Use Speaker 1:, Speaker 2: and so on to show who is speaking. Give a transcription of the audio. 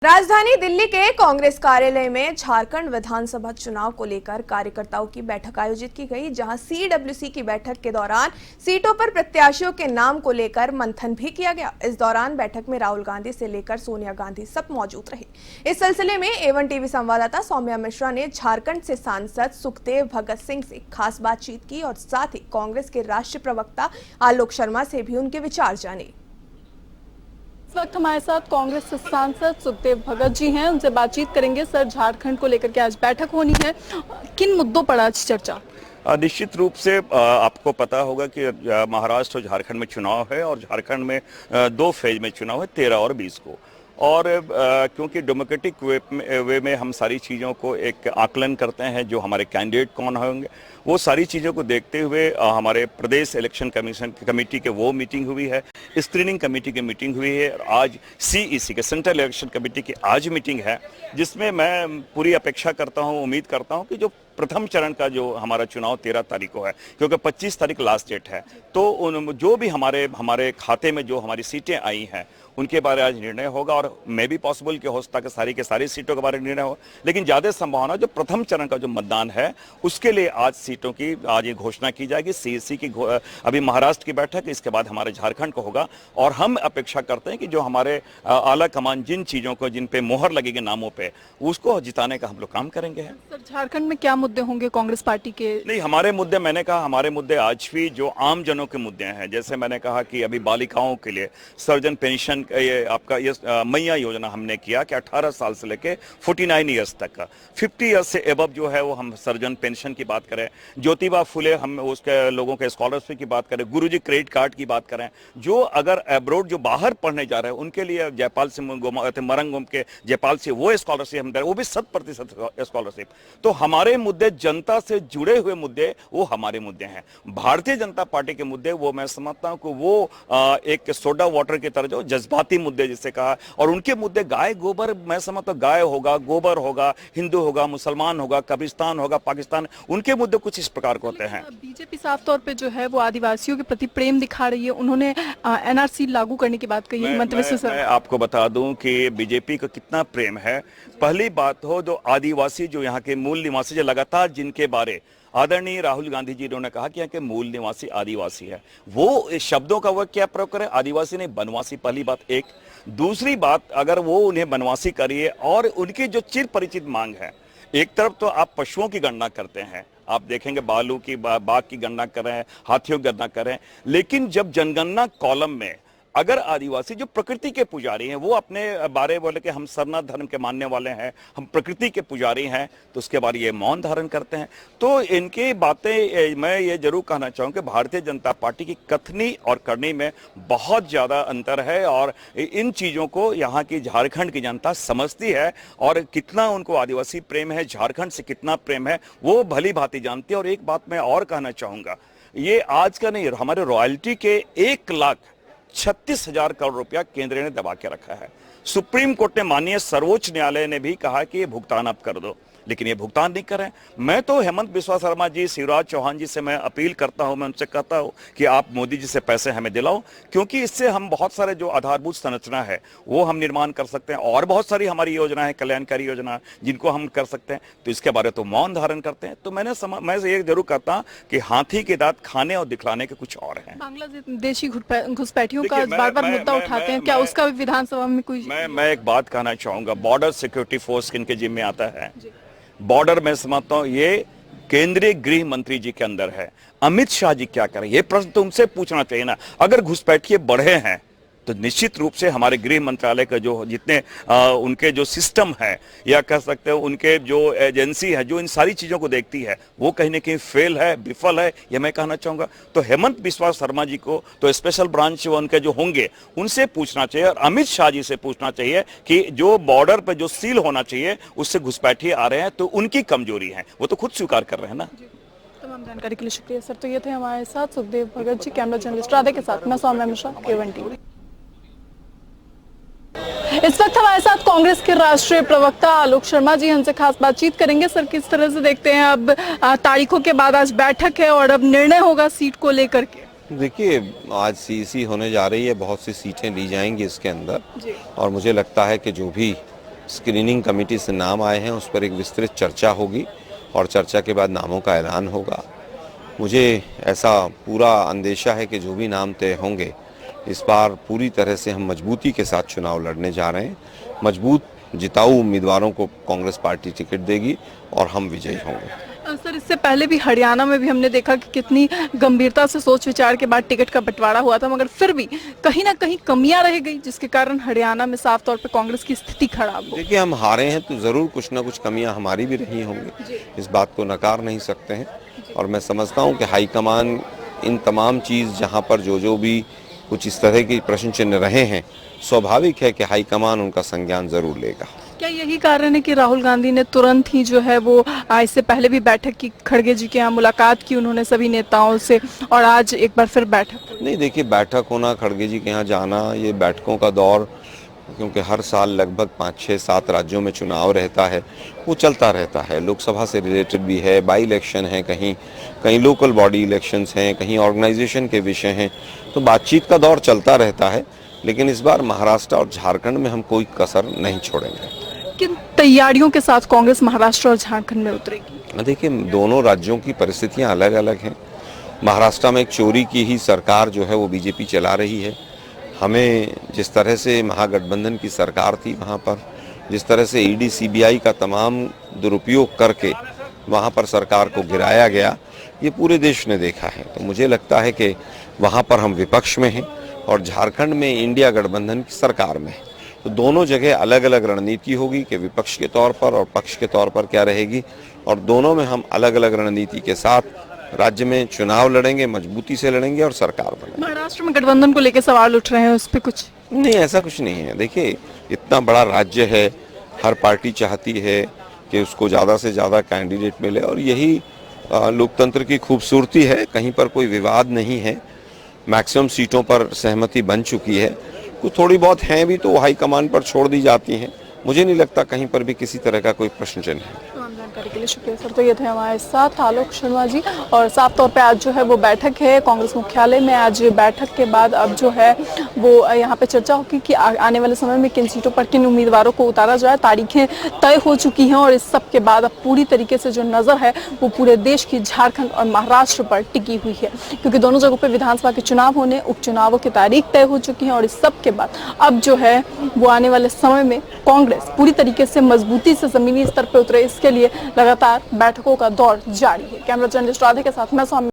Speaker 1: राजधानी दिल्ली के कांग्रेस कार्यालय में झारखंड विधानसभा चुनाव को लेकर कार्यकर्ताओं की बैठक आयोजित की गई, जहां सीडब्ल्यूसी की बैठक के दौरान सीटों पर प्रत्याशियों के नाम को लेकर मंथन भी किया गया। इस दौरान बैठक में राहुल गांधी से लेकर सोनिया गांधी सब मौजूद रहे। इस सिलसिले में एवन टीवी संवाददाता सौम्या मिश्रा ने झारखंड से सांसद सुखदेव भगत सिंह से खास बातचीत की और साथ ही कांग्रेस के राष्ट्रीय प्रवक्ता आलोक शर्मा से भी उनके विचार जाने।
Speaker 2: इस वक्त हमारे साथ कांग्रेस सांसद सुखदेव भगत जी हैं, उनसे बातचीत करेंगे। सर, झारखंड को लेकर के आज बैठक होनी है, किन मुद्दों पर आज चर्चा?
Speaker 3: निश्चित रूप से आपको पता होगा कि महाराष्ट्र और झारखंड में चुनाव है और झारखंड में 2 फेज में चुनाव है, 13 और 20 को। और क्योंकि डेमोक्रेटिक वे में हम सारी चीज़ों को एक आकलन करते हैं, जो हमारे कैंडिडेट कौन होंगे, वो सारी चीज़ों को देखते हुए हमारे प्रदेश इलेक्शन कमीशन कमेटी के वो मीटिंग हुई है, स्क्रीनिंग कमेटी की मीटिंग हुई है और आज सीईसी के सेंट्रल इलेक्शन कमेटी की आज मीटिंग है, जिसमें मैं पूरी अपेक्षा करता हूँ, उम्मीद करता हूँ कि जो प्रथम चरण का जो हमारा चुनाव 13 तारीख को है, क्योंकि 25 तारीख लास्ट डेट है, तो जो भी हमारे खाते में जो हमारी सीटें आई हैं उनके बारे में आज निर्णय होगा। और मे भी पॉसिबल कि हो सकता है सारी के सारी सीटों के बारे में निर्णय हो, लेकिन ज़्यादा संभावना जो प्रथम चरण का जो मतदान है उसके लिए आज सीटों की आज ये घोषणा की जाएगी। सीईसी की अभी महाराष्ट्र की बैठक, इसके बाद हमारे झारखंड को होगा और हम अपेक्षा करते हैं कि जो हमारे आला कमान जिन चीज़ों को जिन पे मोहर लगेगी नामों पे, उसको जिताने का हम लोग काम करेंगे।
Speaker 2: सर, झारखंड में क्या मुद्दे होंगे कांग्रेस पार्टी के? नहीं,
Speaker 3: हमारे मुद्दे, मैंने कहा हमारे मुद्दे आज भी जो आम जनों के मुद्दे हैं, जैसे मैंने कहा कि अभी बालिकाओं के लिए सर्जन पेंशन, ये आपका ये मैया योजना हमने किया कि 18 साल से लेके 49 ईयर्स तक का 50 ईयर्स से एबव जो है वो हम सर्जन पेंशन की बात करें, ज्योतिबा फुले हम उसके लोगों के स्कॉलरशिप की बात करें, गुरुजी क्रेडिट कार्ड की बात करें, जो अगर अब्रोड जो बाहर पढ़ने जा रहे हैं उनके लिए जयपाल से मरंगम के जयपाल से वो स्कॉलरशिप हम दे रहे हैं, वो भी 100% स्कॉलरशिप। तो हमारे मुद्दे जनता से जुड़े हुए मुद्दे वो हमारे मुद्दे हैं। भारतीय जनता पार्टी के मुद्दे वो मैं समझता हूं कि वो एक सोडा वाटर की तरह जो जज्बाती मुद्दे जिसे कहा, और उनके मुद्दे गाय गोबर, मैं समझता हूं गाय होगा, गोबर होगा, हिंदू होगा, मुसलमान होगा, कब्रिस्तान होगा, पाकिस्तान, उनके मुद्दे कुछ इस प्रकार के होते हैं।
Speaker 2: बीजेपी साफ तौर पे जो है वो आदिवासियों के प्रति प्रेम दिखा रही है, उन्होंने एनआरसी लागू करने की बात कही है।
Speaker 3: मैं आपको बता दूं कि बीजेपी को कितना प्रेम है। पहली बात हो, जो आदिवासी जो यहाँ के मूल निवासी जो लगातार जिनके बारे आदरणीय राहुल गांधी जी ने कहा कि यहाँ के मूल निवासी आदिवासी है, वो शब्दों का वर्ग क्या प्रयोग करें, आदिवासी नहीं बनवासी। पहली बात एक। दूसरी बात, अगर वो उन्हें बनवासी करिए और उनकी जो चिर परिचित मांग है, एक तरफ तो आप पशुओं की गणना करते हैं, आप देखेंगे बालू की बाघ की गणना कर रहे हैं, हाथियों की गणना कर रहे हैं, लेकिन जब जनगणना कॉलम में अगर आदिवासी जो प्रकृति के पुजारी हैं, वो अपने बारे बोले कि हम सरना धर्म के मानने वाले हैं, हम प्रकृति के पुजारी हैं, तो उसके बारे ये मौन धारण करते हैं। तो इनकी बातें, मैं ये जरूर कहना चाहूँगा कि भारतीय जनता पार्टी की कथनी और करनी में बहुत ज़्यादा अंतर है और इन चीज़ों को यहाँ की झारखंड की जनता समझती है और कितना उनको आदिवासी प्रेम है, झारखंड से कितना प्रेम है, वो भली भांति जानती है। और एक बात मैं और कहना चाहूँगा, ये आज का नहीं, हमारे रॉयल्टी के 1,36,000 करोड़ रुपया केंद्र ने दबा के रखा है। सुप्रीम कोर्ट ने, माननीय सर्वोच्च न्यायालय ने भी कहा कि ये भुगतान अब कर दो, लेकिन ये भुगतान नहीं करें। मैं तो हेमंत बिस्वा शर्मा जी, शिवराज चौहान जी से मैं अपील करता हूं, मैं उनसे कहता हूं कि आप मोदी जी से पैसे हमें दिलाओ, क्योंकि इससे हम बहुत सारे जो आधारभूत संरचना है वो हम निर्माण कर सकते हैं और बहुत सारी हमारी योजना है, कल्याणकारी योजना जिनको हम कर सकते हैं, तो इसके बारे तो मौन धारण करते हैं। तो मैं ये जरूर कहता हूँ कि हाथी के दांत खाने और दिखलाने के कुछ और हैं।
Speaker 2: बांग्लादेशी घुसपैठियों का बार बार मुद्दा उठाते हैं, क्या उसका विधानसभा में कोई?
Speaker 3: मैं एक बात कहना चाहूंगा, बॉर्डर सिक्योरिटी फोर्स किनके जिम्मे आता है? बॉर्डर में समझता हूं ये केंद्रीय गृह मंत्री जी के अंदर है। अमित शाह जी क्या करें, ये प्रश्न तो उनसे पूछना चाहिए ना। अगर घुसपैठिए बढ़े हैं तो निश्चित रूप से हमारे गृह मंत्रालय का जो जितने उनके जो सिस्टम है, या कह सकते हो उनके जो एजेंसी है जो इन सारी चीज़ों को देखती है, वो कहीं ना कहीं फेल है, विफल है, ये मैं कहना चाहूँगा। तो हेमंत बिस्वा शर्मा जी को तो स्पेशल ब्रांच उनके जो होंगे उनसे पूछना चाहिए और अमित शाह जी से पूछना चाहिए कि जो बॉर्डर पर जो सील होना चाहिए उससे घुसपैठिए आ रहे हैं, तो उनकी कमजोरी है, वो तो खुद स्वीकार कर रहे हैं ना।
Speaker 2: तमाम जानकारी के लिए शुक्रिया सर। तो ये थे हमारे साथ सुखदेव भगत जी, कैमरा जर्नलिस्ट राधे के साथ मैं सौम्या मिश्रा, एवन टीवी। इस वक्त हमारे साथ कांग्रेस के राष्ट्रीय प्रवक्ता आलोक शर्मा जी, हमसे खास बातचीत करेंगे। सर, किस तरह से देखते हैं, अब तारीखों के बाद आज बैठक है और अब निर्णय होगा सीट को लेकर के?
Speaker 4: देखिए, आज सीईसी होने जा रही है, बहुत सी सीटें ली जाएंगी इसके अंदर, और मुझे लगता है कि जो भी स्क्रीनिंग कमेटी से नाम आए हैं उस पर एक विस्तृत चर्चा होगी और चर्चा के बाद नामों का ऐलान होगा। मुझे ऐसा पूरा अंदेशा है कि जो भी नाम तय होंगे इस बार पूरी तरह से हम मजबूती के साथ चुनाव लड़ने जा रहे हैं। मजबूत जिताऊ उम्मीदवारों को कांग्रेस पार्टी टिकट देगी और हम विजयी होंगे।
Speaker 2: सर, इससे पहले भी हरियाणा में भी हमने देखा कि कितनी गंभीरता से सोच विचार के बाद टिकट का बंटवारा हुआ था, मगर फिर भी कहीं ना कहीं कमियां रह गई, जिसके कारण हरियाणा में साफ तौर पे कांग्रेस की स्थिति खराब हो।
Speaker 4: देखिए, हम हारे हैं तो जरूर कुछ ना कुछ कमियां हमारी भी रही होंगी, इस बात को नकार नहीं सकते हैं। और मैं समझता हूं कि हाईकमान इन तमाम चीज़ जहां पर जो भी कुछ इस तरह के प्रश्न चिन्ह रहे हैं, स्वाभाविक है कि हाईकमान उनका संज्ञान जरूर लेगा।
Speaker 2: क्या यही कारण है कि राहुल गांधी ने तुरंत ही जो है वो इससे पहले भी बैठक की, खड़गे जी के यहाँ मुलाकात की उन्होंने सभी नेताओं से, और आज एक बार फिर बैठक?
Speaker 4: नहीं, देखिए, बैठक होना, खड़गे जी के यहाँ जाना, ये बैठकों का दौर, क्योंकि हर साल लगभग 5, 6, 7 राज्यों में चुनाव रहता है, वो चलता रहता है। लोकसभा से रिलेटेड भी है, बाई इलेक्शन है, कहीं लोकल बॉडी इलेक्शंस हैं, कहीं ऑर्गेनाइजेशन के विषय हैं, तो बातचीत का दौर चलता रहता है। लेकिन इस बार महाराष्ट्र और झारखंड में हम कोई कसर नहीं छोड़ेंगे।
Speaker 2: किन तैयारियों के साथ कांग्रेस महाराष्ट्र और झारखंड में उतरेगी?
Speaker 4: देखिए, दोनों राज्यों की परिस्थितियां अलग अलग हैं। महाराष्ट्र में एक चोरी की ही सरकार जो है वो बीजेपी चला रही है। हमें जिस तरह से महागठबंधन की सरकार थी, वहाँ पर जिस तरह से ईडी सीबीआई का तमाम दुरुपयोग करके वहाँ पर सरकार को गिराया गया, ये पूरे देश ने देखा है। तो मुझे लगता है कि वहाँ पर हम विपक्ष में हैं और झारखंड में इंडिया गठबंधन की सरकार में है। तो दोनों जगह अलग अलग रणनीति होगी कि विपक्ष के तौर पर और पक्ष के तौर पर क्या रहेगी, और दोनों में हम अलग अलग रणनीति के साथ राज्य में चुनाव लड़ेंगे, मजबूती से लड़ेंगे और सरकार बनेंगे।
Speaker 2: महाराष्ट्र में गठबंधन को लेकर सवाल उठ रहे हैं, उस पर कुछ?
Speaker 4: नहीं, ऐसा कुछ नहीं है। देखिए, इतना बड़ा राज्य है, हर पार्टी चाहती है कि उसको ज़्यादा से ज़्यादा कैंडिडेट मिले, और यही लोकतंत्र की खूबसूरती है। कहीं पर कोई विवाद नहीं है, मैक्सिमम सीटों पर सहमति बन चुकी है। कुछ थोड़ी बहुत हैं भी तो हाईकमान पर छोड़ दी जाती हैं। मुझे नहीं लगता कहीं पर भी किसी तरह का कोई प्रश्न चिन्ह है।
Speaker 2: जानकारी के लिए शुक्रिया सर। तो ये थे हमारे साथ आलोक शर्मा जी, और साफ तौर पे आज जो है वो बैठक है कांग्रेस मुख्यालय में। आज बैठक के बाद अब जो है वो यहाँ पे चर्चा होगी कि आने वाले समय में किन सीटों पर किन उम्मीदवारों को उतारा जाए। तारीखें तय हो चुकी हैं और इस सब के बाद अब पूरी तरीके से जो नजर है वो पूरे देश की झारखंड और महाराष्ट्र पर टिकी हुई है, क्योंकि दोनों जगहों पर विधानसभा के चुनाव होने, उपचुनावों की तारीख तय हो चुकी है। और इस सब के बाद अब जो है वो आने वाले समय में कांग्रेस पूरी तरीके से मजबूती से जमीनी स्तर पर उतरे, इसके लिए लगातार बैठकों का दौर जारी है। कैमरा जर्नलिस्ट राधे के साथ मैं स्वामी।